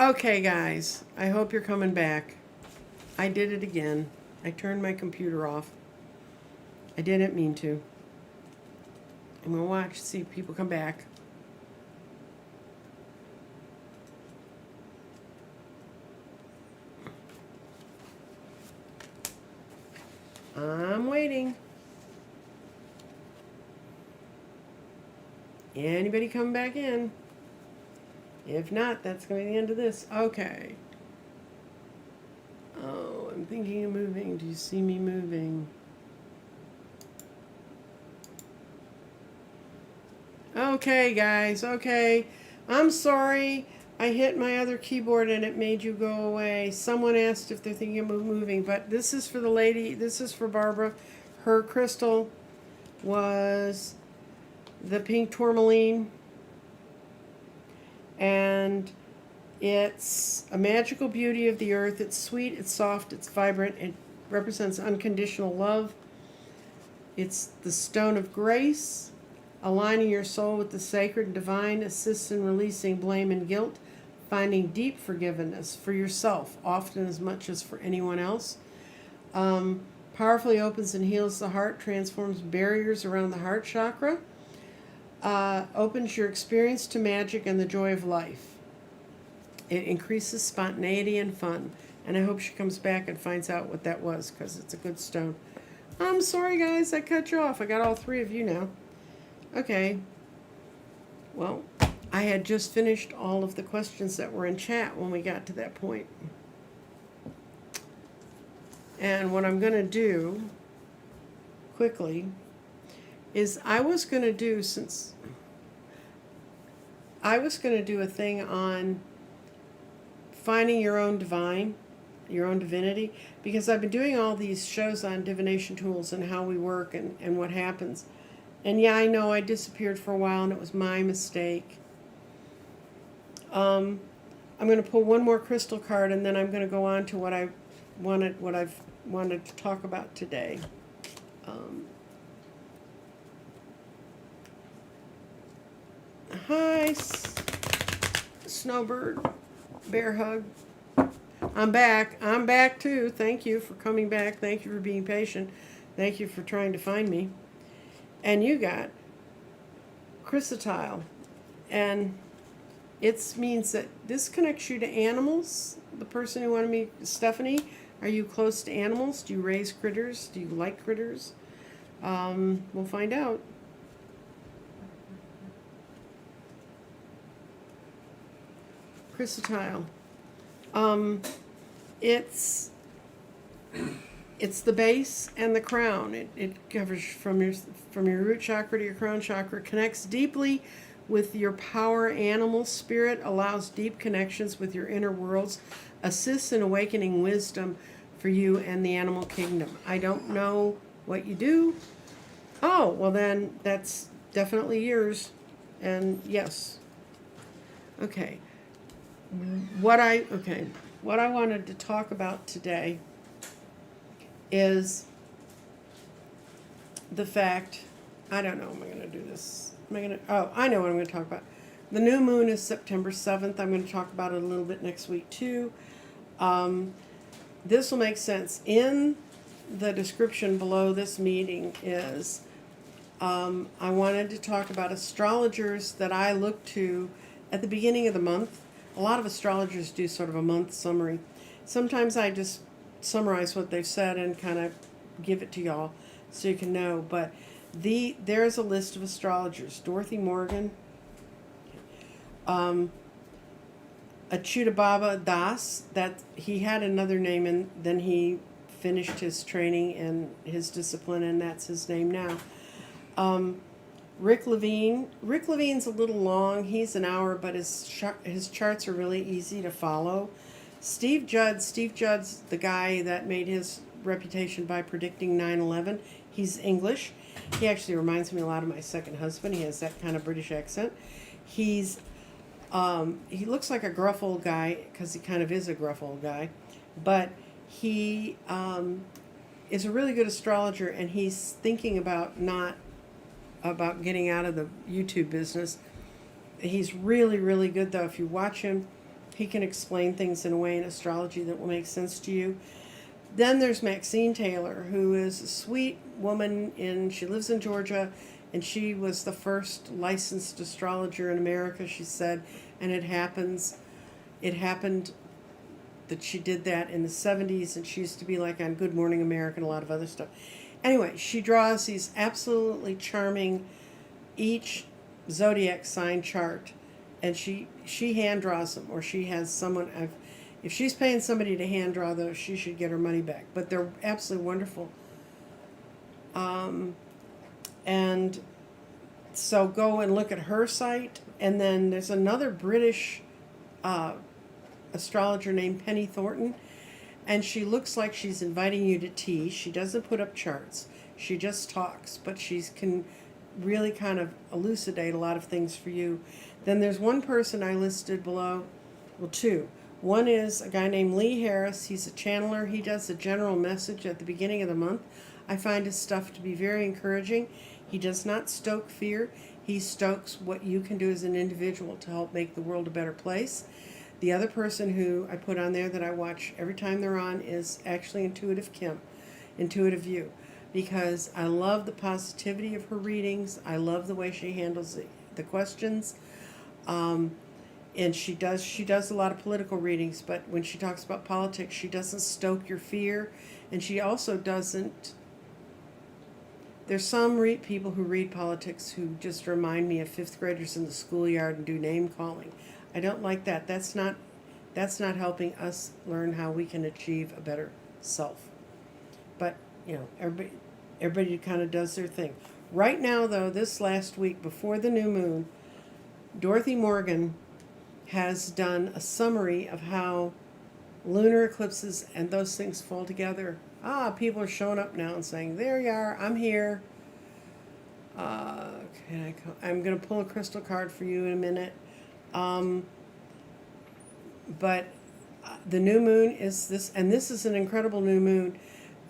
Okay, guys, I hope you're coming back. I did it again. I turned my computer off. I didn't mean to. I'm going to watch, see if people come back. I'm waiting. Anybody come back in? If not, that's going to be the end of this. Okay. Oh, I'm thinking of moving. Do you see me moving? Okay, guys. Okay. I'm sorry. I hit my other keyboard and it made you go away. Someone asked if they're thinking of moving, but this is for the lady. This is for Barbara. Her crystal was the pink tourmaline. And it's a magical beauty of the earth. It's sweet, it's soft, it's vibrant. It represents unconditional love. It's the stone of grace, aligning your soul with the sacred and divine, assists in releasing blame and guilt, finding deep forgiveness for yourself, often as much as for anyone else. Powerfully opens and heals the heart, transforms barriers around the heart chakra, opens your experience to magic and the joy of life. It increases spontaneity and fun. And I hope she comes back and finds out what that was, because it's a good stone. I'm sorry, guys, I cut you off. I got all three of you now. Okay. Well, I had just finished all of the questions that were in chat when we got to that point. And what I'm going to do quickly is I was going to do a thing on finding your own divine, your own divinity, because I've been doing all these shows on divination tools and how we work and what happens. And yeah, I know I disappeared for a while and it was my mistake. I'm going to pull one more crystal card and then I'm going to go on to what I've wanted to talk about today. Hi, Snowbird, bear hug. I'm back. I'm back too. Thank you for coming back. Thank you for being patient. Thank you for trying to find me. And you got crystal, and it means that this connects you to animals. The person who wanted me, Stephanie, are you close to animals? Do you raise critters? Do you like critters? We'll find out. Crystal. It's the base and the crown. It covers from your root chakra to your crown chakra. Connects deeply with your power animal spirit. Allows deep connections with your inner worlds. Assists in awakening wisdom for you and the animal kingdom. I don't know what you do. Oh, well then that's definitely yours. And yes. Okay. What I wanted to talk about today is the fact, I don't know, am I going to do this? I know what I'm going to talk about. The new moon is September 7th. I'm going to talk about it a little bit next week too. This will make sense. In the description below this meeting is, I wanted to talk about astrologers that I look to at the beginning of the month. A lot of astrologers do sort of a month summary. Sometimes I just summarize what they've said and kind of give it to y'all so you can know. But there's a list of astrologers. Dorothy Morgan, Achyuta Baba Das, that he had another name and then he finished his training and his discipline and that's his name now. Rick Levine. Rick Levine's a little long. He's an hour, but his charts are really easy to follow. Steve Judd. Steve Judd's the guy that made his reputation by predicting 9/11. He's English. He actually reminds me a lot of my second husband. He has that kind of British accent. He looks like a gruff old guy because he kind of is a gruff old guy, but he is a really good astrologer, and he's thinking about getting out of the YouTube business. He's really, really good, though. If you watch him, He can explain things in a way in astrology that will make sense to you. Then there's Maxine Taylor, who is a sweet woman she lives in Georgia, and she was the first licensed astrologer in America, she said, and it happened that she did that in the 70s, and she used to be like on Good Morning America and a lot of other stuff. Anyway, she draws these absolutely charming, each zodiac sign chart, and she hand draws them, or she has someone. If she's paying somebody to hand draw those, she should get her money back. But they're absolutely wonderful. And so go and look at her site. And then there's another British astrologer named Penny Thornton, and she looks like she's inviting you to tea. She doesn't put up charts. She just talks, but she can really kind of elucidate a lot of things for you. Then there's one person I listed below, well, two. One is a guy named Lee Harris. He's a channeler. He does a general message at the beginning of the month. I find his stuff to be very encouraging. He does not stoke fear. He stokes what you can do as an individual to help make the world a better place. The other person who I put on there that I watch every time they're on is actually Intuitive You, because I love the positivity of her readings. I love the way she handles the questions. And she does a lot of political readings, but when she talks about politics, she doesn't stoke your fear, and she also doesn't. There's some people who read politics who just remind me of fifth graders in the schoolyard and do name calling. I don't like that. That's not helping us learn how we can achieve a better self. But everybody kind of does their thing. Right now, though, this last week before the new moon, Dorothy Morgan has done a summary of how lunar eclipses and those things fall together. People are showing up now and saying, there you are, I'm here. I'm going to pull a crystal card for you in a minute. But the new moon is this, and this is an incredible new moon.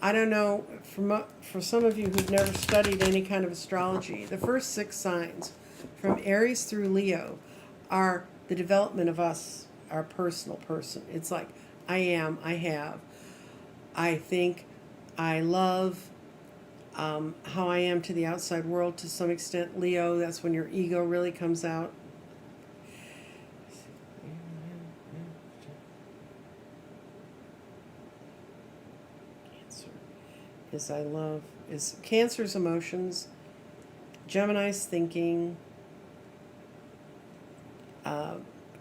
I don't know, for some of you who've never studied any kind of astrology, the first 6 signs, from Aries through Leo, are the development of us, our personal person. It's like, I am, I have, I think, I love, how I am to the outside world to some extent. Leo, that's when your ego really comes out. Cancer's emotions, Gemini's thinking,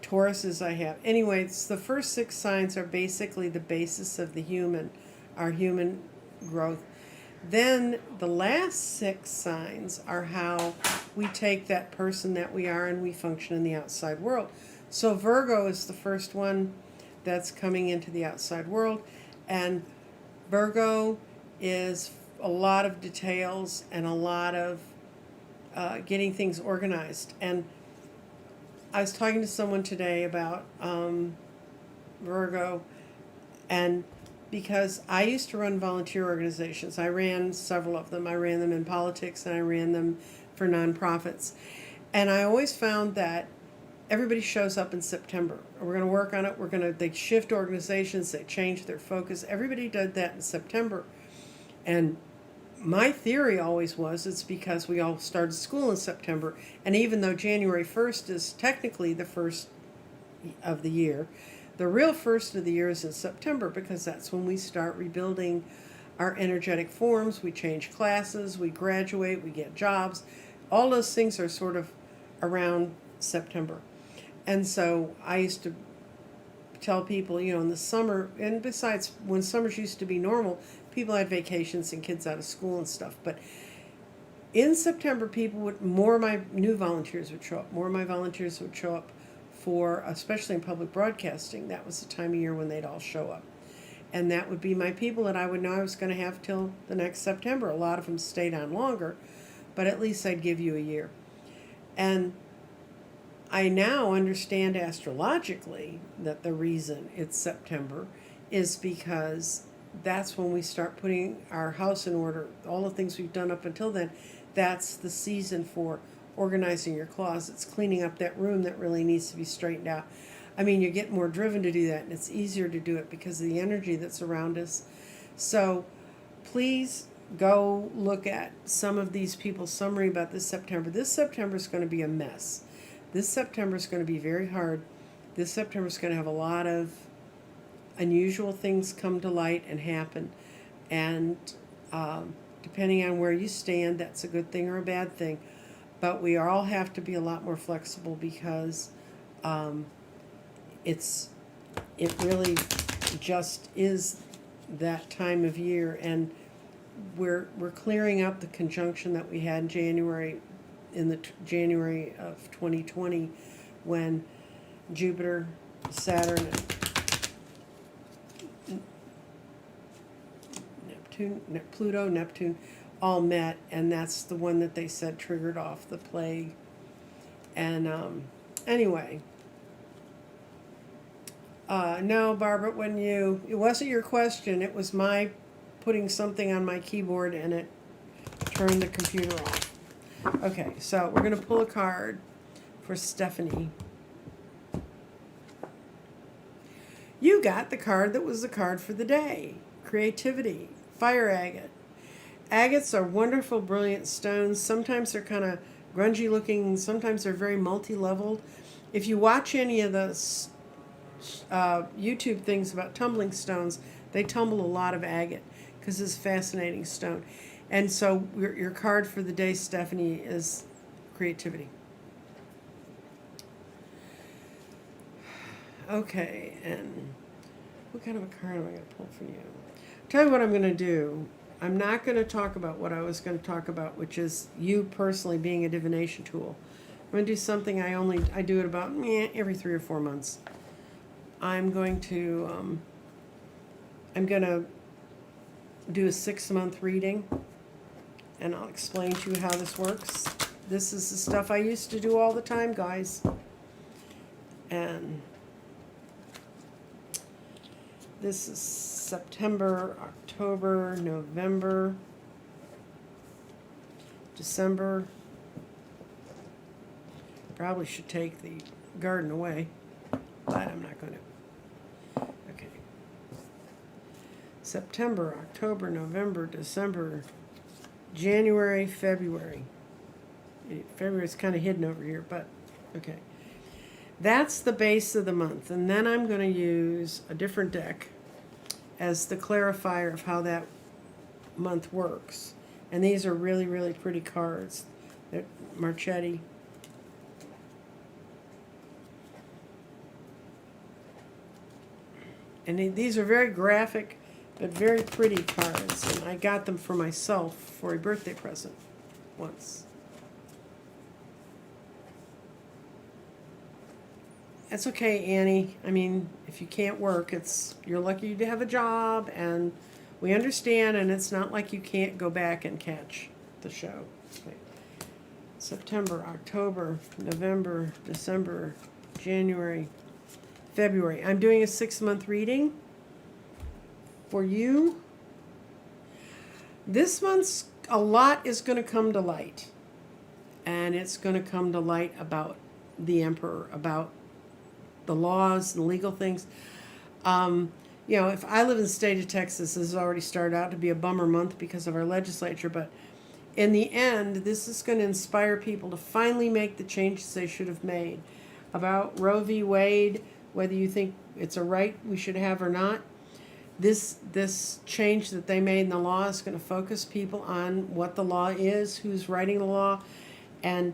Taurus is I have. Anyway, the first 6 signs are basically the basis of our human growth. Then the last 6 signs are how we take that person that we are and we function in the outside world. So Virgo is the first one that's coming into the outside world, and Virgo is a lot of details and a lot of getting things organized. And I was talking to someone today about Virgo, and because I used to run volunteer organizations. I ran several of them. I ran them in politics, and I ran them for nonprofits. And I always found that everybody shows up in September. We're going to work on it. They shift organizations. They change their focus. Everybody did that in September. And my theory always was it's because we all started school in September. And even though January 1st is technically the first of the year, the real first of the year is in September, because that's when we start rebuilding our energetic forms. We change classes, we graduate, we get jobs. All those things are sort of around September. And so I used to tell people, in the summer, and besides, when summers used to be normal, people had vacations and kids out of school and stuff. But in September, more of my new volunteers would show up. More of my volunteers would show up especially in public broadcasting. That was the time of year when they'd all show up. And that would be my people that I would know I was going to have till the next September. A lot of them stayed on longer, but at least I'd give you a year. And I now understand astrologically that the reason it's September is because that's when we start putting our house in order. All the things we've done up until then, that's the season for organizing your closets, cleaning up that room that really needs to be straightened out. I mean, you get more driven to do that, and it's easier to do it because of the energy that's around us. So please go look at some of these people's summary about this September. This September is going to be a mess. This September is going to be very hard. This September is going to have a lot of unusual things come to light and happen. And depending on where you stand, that's a good thing or a bad thing. But we all have to be a lot more flexible because it really just is that time of year, and we're clearing up the conjunction that we had in January, January of 2020, when Jupiter, Saturn, and Pluto, Neptune all met, and that's the one that they said triggered off the plague. And anyway, no, Barbara, it wasn't your question. It was my putting something on my keyboard and it turned the computer off. Okay, so we're going to pull a card for Stephanie. You got the card that was the card for the day. Creativity. Fire agate. Agates are wonderful, brilliant stones. Sometimes they're kind of grungy looking. Sometimes they're very multi-leveled. If you watch any of the YouTube things about tumbling stones, they tumble a lot of agate because it's a fascinating stone. And so your card for the day, Stephanie, is creativity. Okay, and what kind of a card am I going to pull for you? Tell you what I'm going to do. I'm not going to talk about what I was going to talk about, which is you personally being a divination tool. I'm going to do something I do it about every 3 or 4 months. I'm going to do a 6-month reading, and I'll explain to you how this works. This is the stuff I used to do all the time, guys. And this is September, October, November, December. Probably should take the garden away, but I'm not going to. Okay. September, October, November, December, January, February. February's kind of hidden over here, but okay. That's the base of the month, and then I'm going to use a different deck as the clarifier of how that month works. And these are really, really pretty cards. They're Marchetti. And these are very graphic, but very pretty cards. And I got them for myself for a birthday present once. That's okay, Annie. I mean, if you can't work, you're lucky to have a job, and we understand, and it's not like you can't go back and catch the show. Okay. September, October, November, December, January, February. I'm doing a 6-month reading for you. This month's a lot is going to come to light, and it's going to come to light about the emperor, about the laws and legal things. If I live in the state of Texas, this has already started out to be a bummer month because of our legislature, but in the end, this is going to inspire people to finally make the changes they should have made about Roe v. Wade, whether you think it's a right we should have or not. This change that they made in the law is going to focus people on what the law is, who's writing the law, and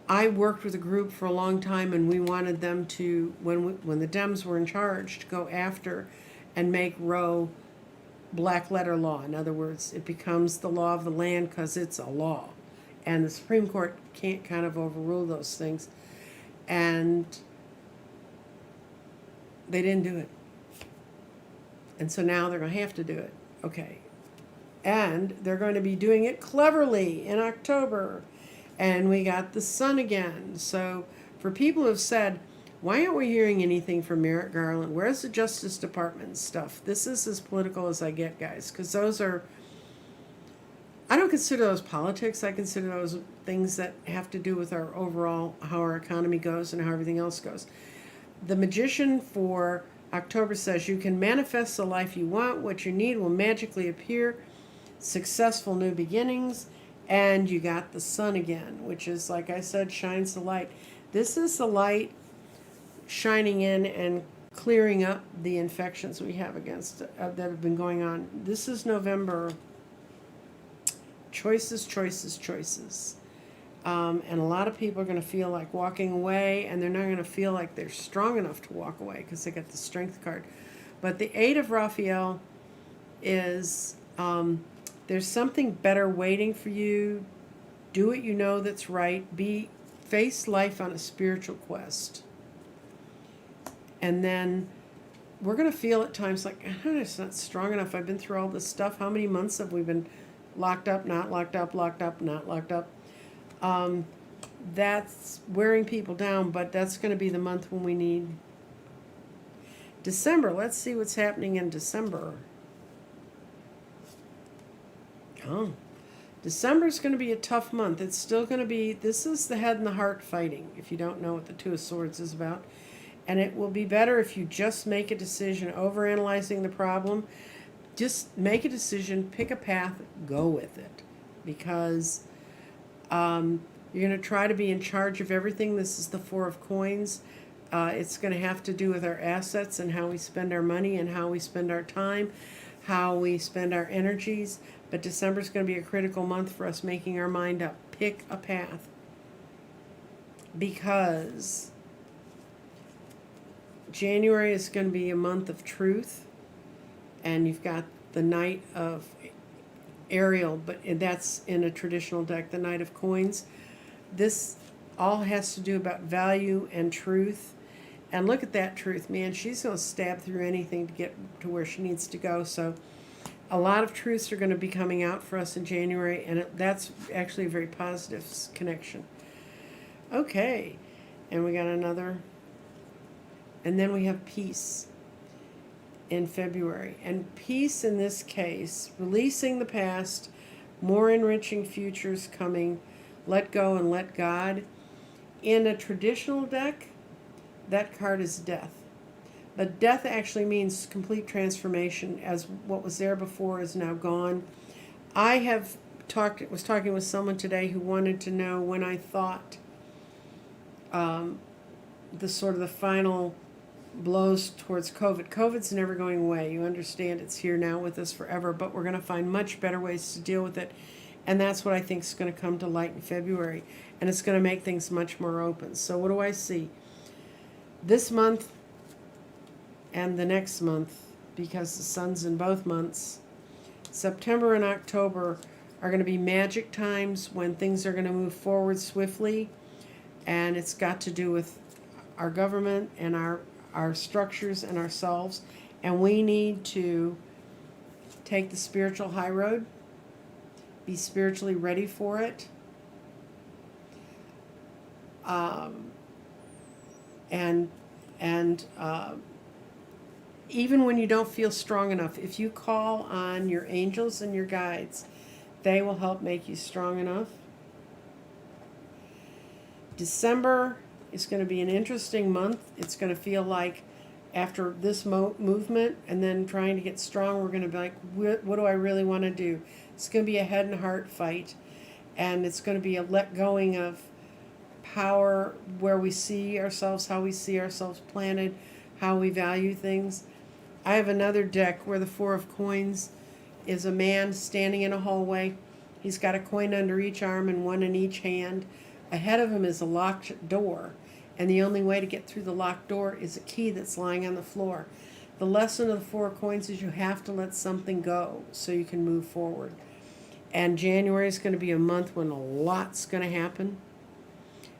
I worked with a group for a long time, and we wanted them to, when the Dems were in charge, to go after and make Roe black letter law. In other words, it becomes the law of the land because it's a law. And the Supreme Court can't kind of overrule those things. And they didn't do it. And so now they're going to have to do it. Okay. And they're going to be doing it cleverly in October. And we got the sun again. So for people who have said, why aren't we hearing anything from Merrick Garland? Where's the Justice Department stuff? This is as political as I get, guys, because those are, I don't consider those politics. I consider those things that have to do with our overall, how our economy goes and how everything else goes. The Magician for October says you can manifest the life you want. What you need will magically appear. Successful new beginnings. And you got the Sun again, which is, like I said, shines the light. This is the light shining in and clearing up the infections we have against that have been going on. This is November. Choices, choices, choices. And a lot of people are going to feel like walking away, and they're not going to feel like they're strong enough to walk away because they got the Strength card. But the Eight of Raphael is there's something better waiting for you. Do what you know that's right. Face life on a spiritual quest. And then we're going to feel at times like, it's not strong enough. I've been through all this stuff. How many months have we been locked up, not locked up, locked up, not locked up? That's wearing people down, but that's going to be the month when we need December. Let's see what's happening in December. Oh, December is going to be a tough month. It's still going to be, this is the head and the heart fighting, if you don't know what the Two of Swords is about. And it will be better if you just make a decision, overanalyzing the problem. Just make a decision, pick a path, go with it. Because you're going to try to be in charge of everything. This is the Four of Coins. It's going to have to do with our assets and how we spend our money and how we spend our time, how we spend our energies. But December is going to be a critical month for us making our mind up. Pick a path. Because January is going to be a month of truth. And you've got the Knight of Ariel, but that's in a traditional deck, the Knight of Coins. This all has to do about value and truth. And look at that truth, man. She's going to stab through anything to get to where she needs to go. So a lot of truths are going to be coming out for us in January, and that's actually a very positive connection. Okay, and we got another. And then we have peace in February. And peace in this case, releasing the past, more enriching futures coming, let go and let God. In a traditional deck, that card is death. But death actually means complete transformation, as what was there before is now gone. I was talking with someone today who wanted to know when I thought the sort of the final blows towards COVID. COVID's never going away. You understand it's here now with us forever, but we're going to find much better ways to deal with it. And that's what I think is going to come to light in February. And it's going to make things much more open. So what do I see? This month and the next month, because the sun's in both months, September and October are going to be magic times when things are going to move forward swiftly. And it's got to do with our government and our structures and ourselves. And we need to take the spiritual high road, be spiritually ready for it. Even when you don't feel strong enough, if you call on your angels and your guides, they will help make you strong enough. December is going to be an interesting month. It's going to feel like after this movement and then trying to get strong, we're going to be like, what do I really want to do? It's going to be a head and heart fight. And it's going to be a let going of power, where we see ourselves, how we see ourselves planted, how we value things. I have another deck where the Four of Coins is a man standing in a hallway. He's got a coin under each arm and one in each hand. Ahead of him is a locked door, and the only way to get through the locked door is a key that's lying on the floor. The lesson of the Four of Coins is you have to let something go so you can move forward. And January is going to be a month when a lot's going to happen.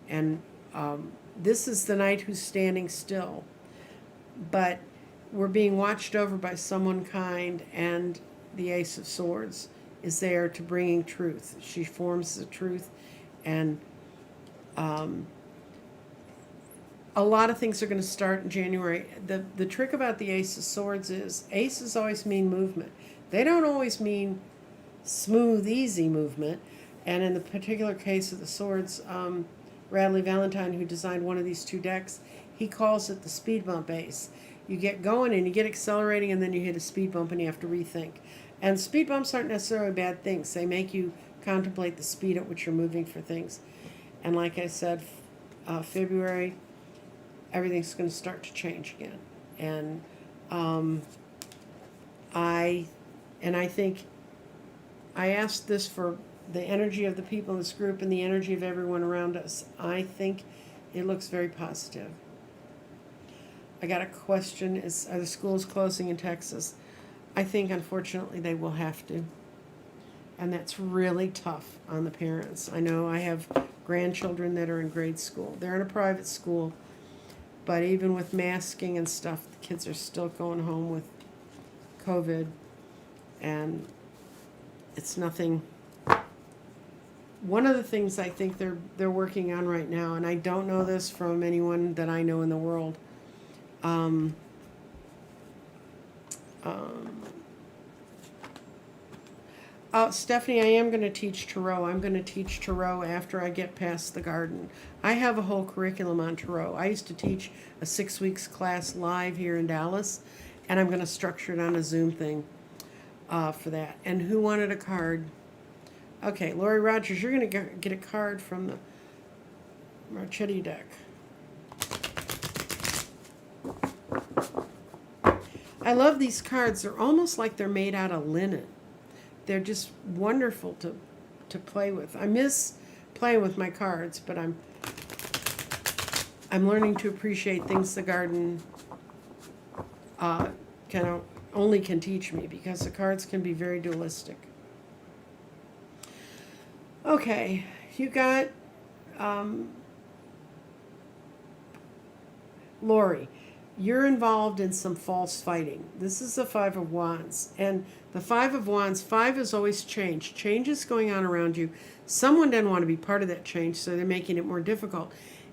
And this is the knight who's standing still. But we're being watched over by someone kind, and the Ace of Swords is there to bringing truth. She forms the truth, and a lot of things are going to start in January. The trick about the Ace of Swords is aces always mean movement. They don't always mean smooth, easy movement. And in the particular case of the swords, Radley Valentine, who designed one of these two decks, He calls it the speed bump ace. You get going and you get accelerating, and then you hit a speed bump and you have to rethink. And speed bumps aren't necessarily bad things. They make you contemplate the speed at which you're moving for things. And like I said, February, everything's going to start to change again. And I think I asked this for the energy of the people in this group and the energy of everyone around us. I think it looks very positive. I got a question, are the schools closing in Texas? I think, unfortunately, they will have to. And that's really tough on the parents. I know I have grandchildren that are in grade school. They're in a private school, but even with masking and stuff, the kids are still going home with COVID, and it's nothing. One of the things I think they're working on right now, and I don't know this from anyone that I know in the world, Stephanie, I am going to teach Tarot. I'm going to teach Tarot after I get past the garden. I have a whole curriculum on Tarot. I used to teach a 6 weeks class live here in Dallas, and I'm going to structure it on a Zoom thing for that. And who wanted a card? Okay, Lori Rogers, you're going to get a card from the Marchetti deck. I love these cards. They're almost like they're made out of linen. They're just wonderful to play with. I miss playing with my cards, but I'm learning to appreciate things the garden only can teach me, because the cards can be very dualistic. Okay, you got Lori. You're involved in some false fighting. This is the Five of Wands. And the Five of Wands, 5 is always change. Change is going on around you. Someone doesn't want to be part of that change, so they're making it more difficult.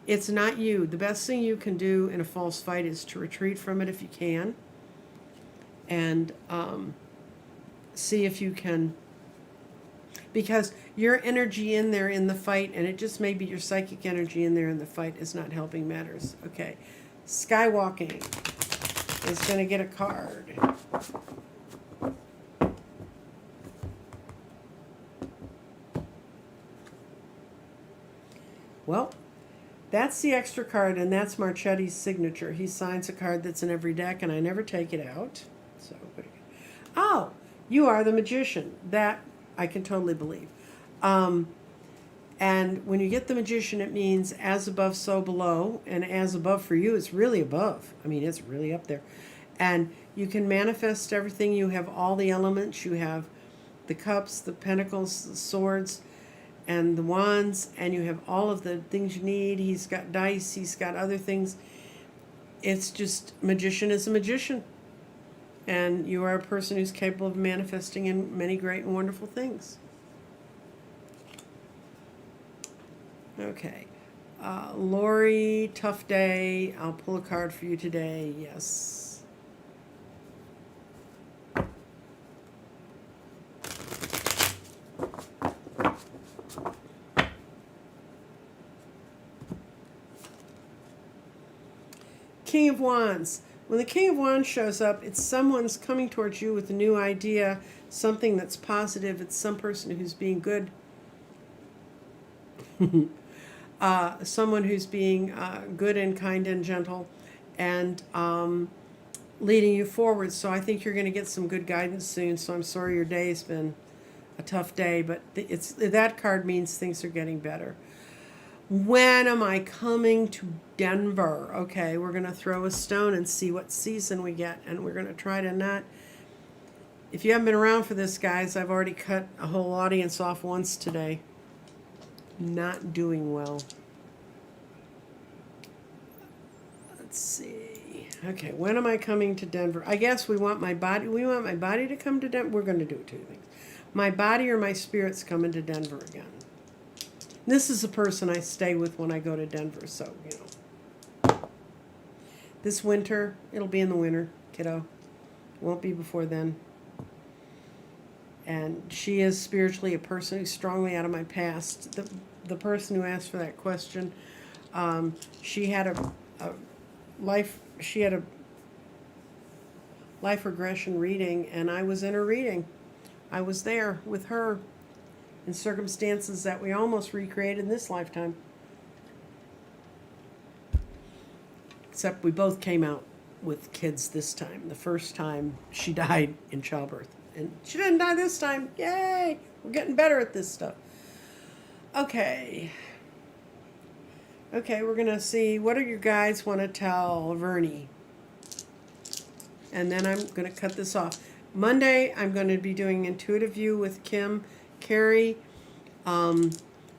It's not you. The best thing you can do in a false fight is to retreat from it if you can. And see if you can, because your energy in there in the fight, and it just may be your psychic energy in there in the fight, is not helping matters. Okay. Skywalking is going to get a card. Well, that's the extra card, and that's Marchetti's signature. He signs a card that's in every deck, and I never take it out. So, oh, you are the Magician. That I can totally believe. And when you get the Magician, it means as above, so below. And as above for you, it's really above. I mean, it's really up there. And you can manifest everything. You have all the elements. You have the cups, the pentacles, the swords, and the wands. And you have all of the things you need. He's got dice. He's got other things. It's just, Magician is a magician. And you are a person who's capable of manifesting in many great and wonderful things. Okay. Lori, tough day. I'll pull a card for you today. Yes. King of Wands. When the King of Wands shows up, it's someone's coming towards you with a new idea, something that's positive. It's some person who's being good. Someone who's being good and kind and gentle, and leading you forward. So I think you're going to get some good guidance soon. So I'm sorry your day's been a tough day, but that card means things are getting better. When am I coming to Denver? Okay, we're going to throw a stone and see what season we get, and we're going to try to not... If you haven't been around for this, guys, I've already cut a whole audience off once today. Not doing well. Let's see. Okay, when am I coming to Denver? I guess we want my body to come to Denver. We're going to do two things. My body or my spirit's coming to Denver again. This is a person I stay with when I go to Denver, so, you know. This winter, it'll be in the winter, kiddo. Won't be before then. And she is spiritually a person who's strongly out of my past. The person who asked for that question, she had she had a life regression reading, and I was in her reading. I was there with her in circumstances that we almost recreated in this lifetime. Except we both came out with kids this time. The first time she died in childbirth. And she didn't die this time. Yay! We're getting better at this stuff. Okay. Okay, we're going to see what do your guides want to tell Vernie. And then I'm going to cut this off. Monday, I'm going to be doing Intuitive View with Kim Carey.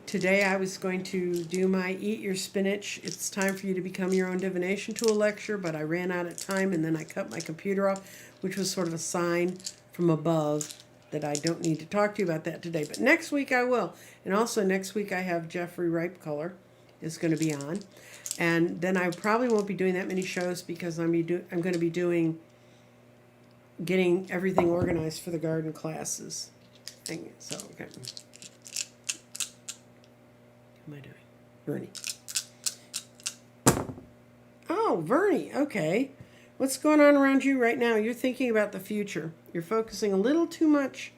Today I was going to do my Eat Your Spinach. It's time for you to become your own divination tool lecture, but I ran out of time and then I cut my computer off, which was sort of a sign from above that I don't need to talk to you about that today. But next week I will. And also next week I have Jeffrey Ripecolor is going to be on. And then I probably won't be doing that many shows because I'm going to be getting everything organized for the garden classes. So, okay. What am I doing? Vernie. Oh, Vernie. Okay. What's going on around you right now? You're thinking about the future. You're focusing a little too much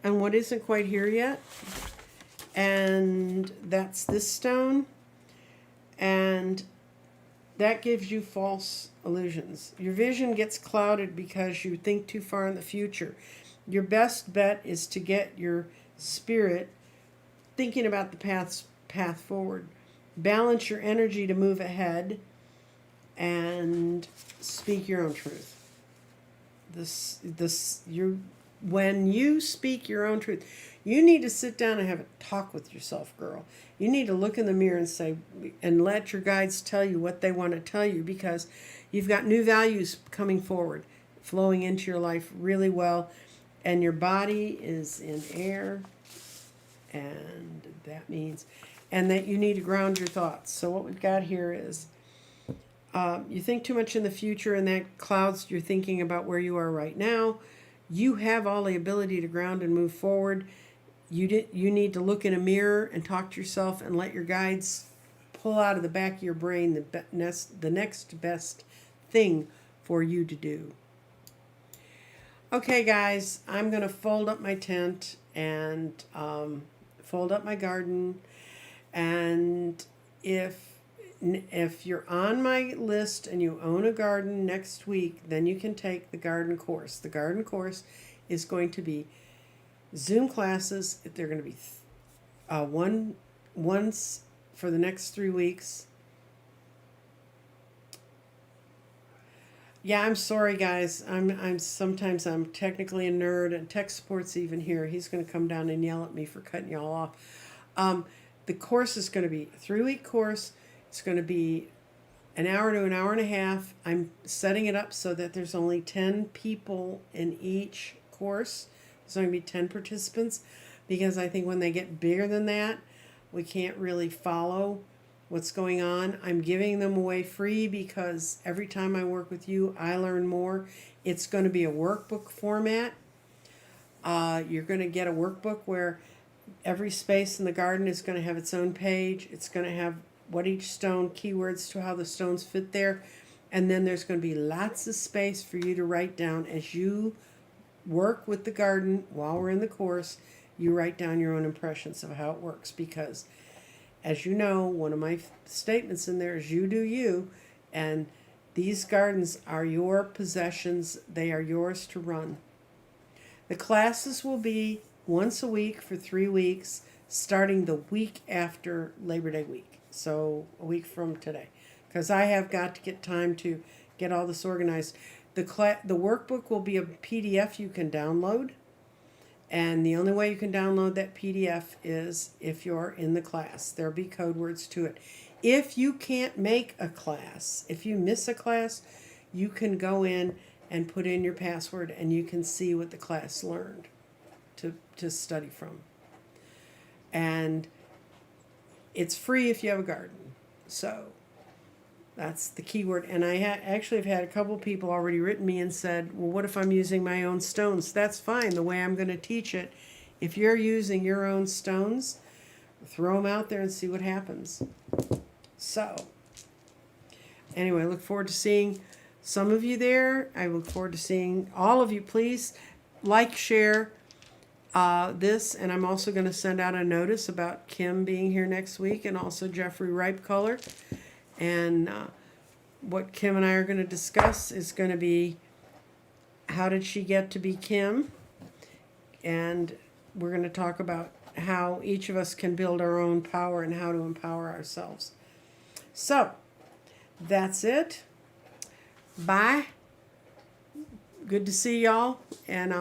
on what isn't quite here yet. And that's this stone. And that gives you false illusions. Your vision gets clouded because you think too far in the future. Your best bet is to get your spirit thinking about the path forward. Balance your energy to move ahead and speak your own truth. When you speak your own truth, you need to sit down and have a talk with yourself, girl. You need to look in the mirror and say, and let your guides tell you what they want to tell you, because you've got new values coming forward, flowing into your life really well, and your body is in air, and that means, and that you need to ground your thoughts. So what we've got here is, you think too much in the future, and that clouds your thinking about where you are right now. You have all the ability to ground and move forward. You need to look in a mirror and talk to yourself and let your guides pull out of the back of your brain the next best thing for you to do. Okay, guys, I'm going to fold up my tent and fold up my garden. And if you're on my list and you own a garden next week, then you can take the garden course. The garden course is going to be Zoom classes. They're going to be once for the next 3 weeks. Yeah, I'm sorry, guys. I'm sometimes I'm technically a nerd, and tech support's even here. He's going to come down and yell at me for cutting y'all off. The course is going to be a 3-week course. It's going to be an hour to an hour and a half. I'm setting it up so that there's only 10 people in each course. There's only going to be 10 participants, because I think when they get bigger than that, we can't really follow what's going on. I'm giving them away free because every time I work with you, I learn more. It's going to be a workbook format. You're going to get a workbook where every space in the garden is going to have its own page. It's going to have what each stone, keywords to how the stones fit there. And then there's going to be lots of space for you to write down as you work with the garden while we're in the course. You write down your own impressions of how it works, because as you know, one of my statements in there is you do you, and these gardens are your possessions. They are yours to run. The classes will be once a week for 3 weeks, starting the week after Labor Day week. So a week from today, because I have got to get time to get all this organized. The workbook will be a PDF you can download, and the only way you can download that PDF is if you're in the class. There'll be code words to it. If you can't make a class, if you miss a class, you can go in and put in your password, and you can see what the class learned to study from. And it's free if you have a garden. So that's the key word. And I actually have had a couple people already written me and said, well, what if I'm using my own stones? That's fine. The way I'm going to teach it, if you're using your own stones, throw them out there and see what happens. So Anyway, I look forward to seeing some of you there. I look forward to seeing all of you. Please like, share this, and I'm also going to send out a notice about Kim being here next week, and also Jeffrey Ripe Color. And what Kim and I are going to discuss is going to be, how did she get to be Kim? And we're going to talk about how each of us can build our own power and how to empower ourselves. So, that's it. Bye. Good to see y'all, and